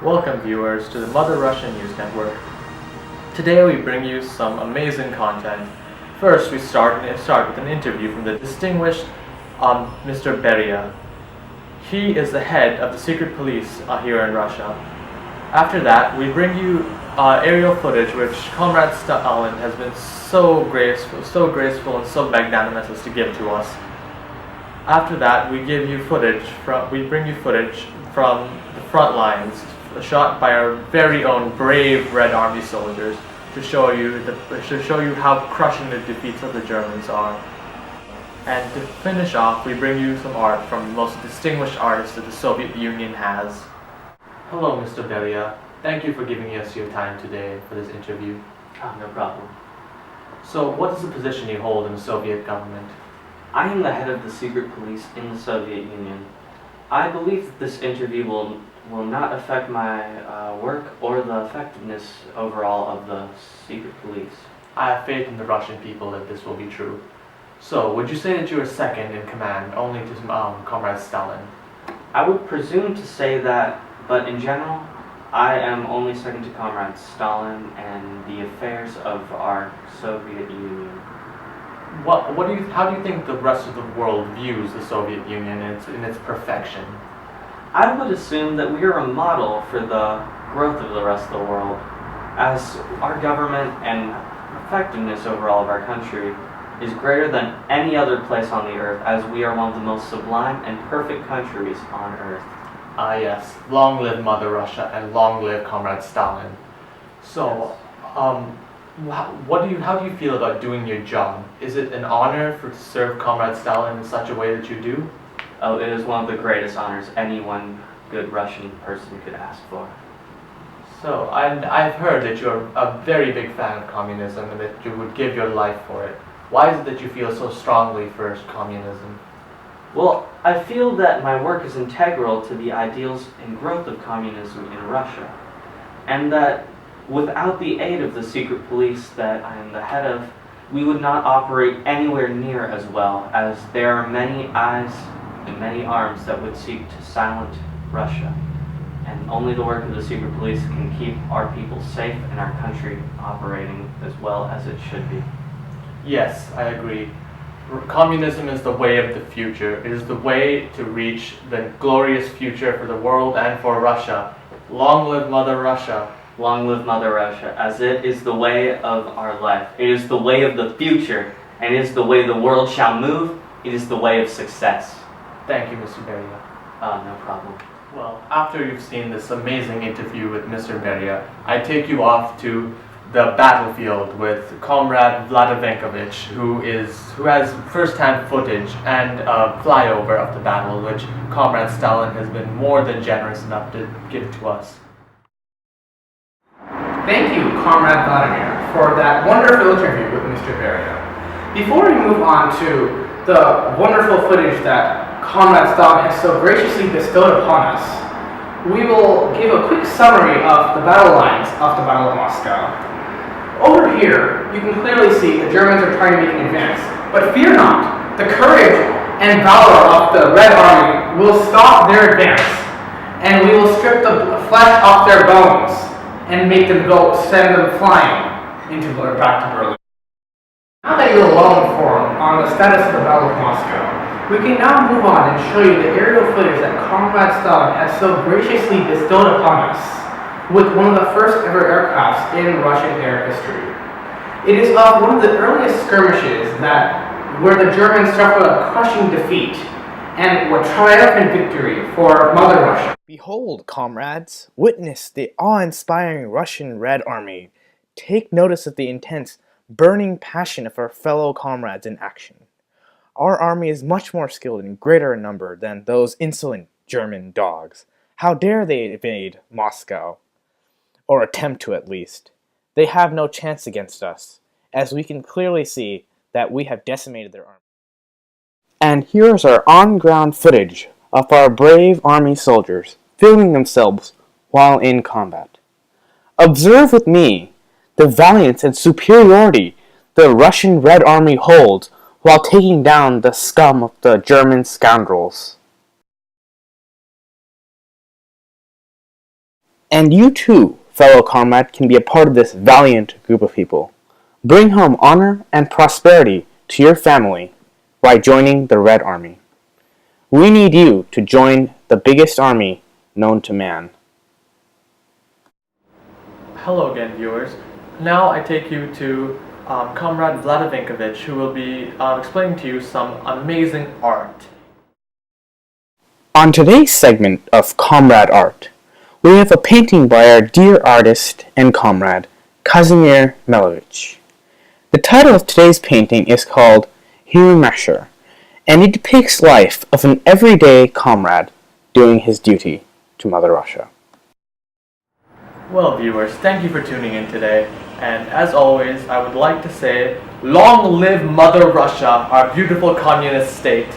Welcome viewers to the Mother Russia News Network. Today we bring you some amazing content. First we start with an interview from the distinguished Mr. Beria. He is the head of the secret police here in Russia. After that we bring you aerial footage which Comrade Stalin has been so graceful and so magnanimous as to give to us. After that we bring you footage from the front lines, shot by our very own brave Red Army soldiers to show you how crushing the defeats of the Germans are. And to finish off, we bring you some art from the most distinguished artist that the Soviet Union has. Hello, Mr. Beria. Thank you for giving us your time today for this interview. No problem. So, what is the position you hold in the Soviet government? I am the head of the secret police in the Soviet Union. I believe that this interview will not affect my work or the effectiveness overall of the secret police. I have faith in the Russian people that this will be true. So, would you say that you are second in command only to Comrade Stalin? I would presume to say that, but in general, I am only second to Comrade Stalin and the affairs of our Soviet Union. How do you think the rest of the world views the Soviet Union in its perfection? I would assume that we are a model for the growth of the rest of the world, as our government and effectiveness overall of our country is greater than any other place on the earth, as we are one of the most sublime and perfect countries on earth. Ah yes, long live Mother Russia and long live Comrade Stalin. So, how do you feel about doing your job? Is it an honor to serve Comrade Stalin in such a way that you do? Oh, it is one of the greatest honors any one good Russian person could ask for. So, I've heard that you're a very big fan of communism and that you would give your life for it. Why is it that you feel so strongly for communism? Well, I feel that my work is integral to the ideals and growth of communism in Russia, and that without the aid of the secret police that I am the head of, we would not operate anywhere near as well, as there are many eyes and many arms that would seek to silence Russia. And only the work of the secret police can keep our people safe and our country operating as well as it should be. Yes, I agree. Communism is the way of the future. It is the way to reach the glorious future for the world and for Russia. Long live Mother Russia. Long live Mother Russia, as it is the way of our life. It is the way of the future, and it is the way the world shall move. It is the way of success. Thank you, Mr. Beria. No problem. Well, after you've seen this amazing interview with Mr. Beria, I take you off to the battlefield with Comrade Vladivenkovich, who has first-hand footage and a flyover of the battle, which Comrade Stalin has been more than generous enough to give to us. Thank you, Comrade Vladimir, for that wonderful interview with Mr. Beria. Before we move on to the wonderful footage that Comrade Stalin has so graciously bestowed upon us, we will give a quick summary of the battle lines of the Battle of Moscow. Over here, you can clearly see the Germans are trying to make an advance, but fear not, the courage and valor of the Red Army will stop their advance, and we will strip the flesh off their bones and make them send them flying back to Berlin. Now that you're well informed on the status of the Battle of Moscow, we can now move on and show you the aerial footage that Comrade Stalin has so graciously bestowed upon us with one of the first ever aircrafts in Russian air history. It is of one of the earliest skirmishes where the Germans suffered a crushing defeat and were triumphant victory for Mother Russia. Behold, comrades, witness the awe-inspiring Russian Red Army. Take notice of the intense, burning passion of our fellow comrades in action. Our army is much more skilled and greater in number than those insolent German dogs. How dare they invade Moscow? Or attempt to, at least. They have no chance against us, as we can clearly see that we have decimated their army. And here's our on-ground footage of our brave army soldiers filming themselves while in combat. Observe with me the valiance and superiority the Russian Red Army holds while taking down the scum of the German scoundrels. And you too, fellow comrade, can be a part of this valiant group of people. Bring home honor and prosperity to your family by joining the Red Army. We need you to join the biggest army known to man. Hello again, viewers. Now I take you to Comrade Vladovinkovich, who will be explaining to you some amazing art. On today's segment of Comrade Art, we have a painting by our dear artist and comrade, Kazimir Melovich. The title of today's painting is called Masher, and it depicts life of an everyday comrade doing his duty to Mother Russia. Well, viewers, thank you for tuning in today. And as always, I would like to say, long live Mother Russia, our beautiful communist state.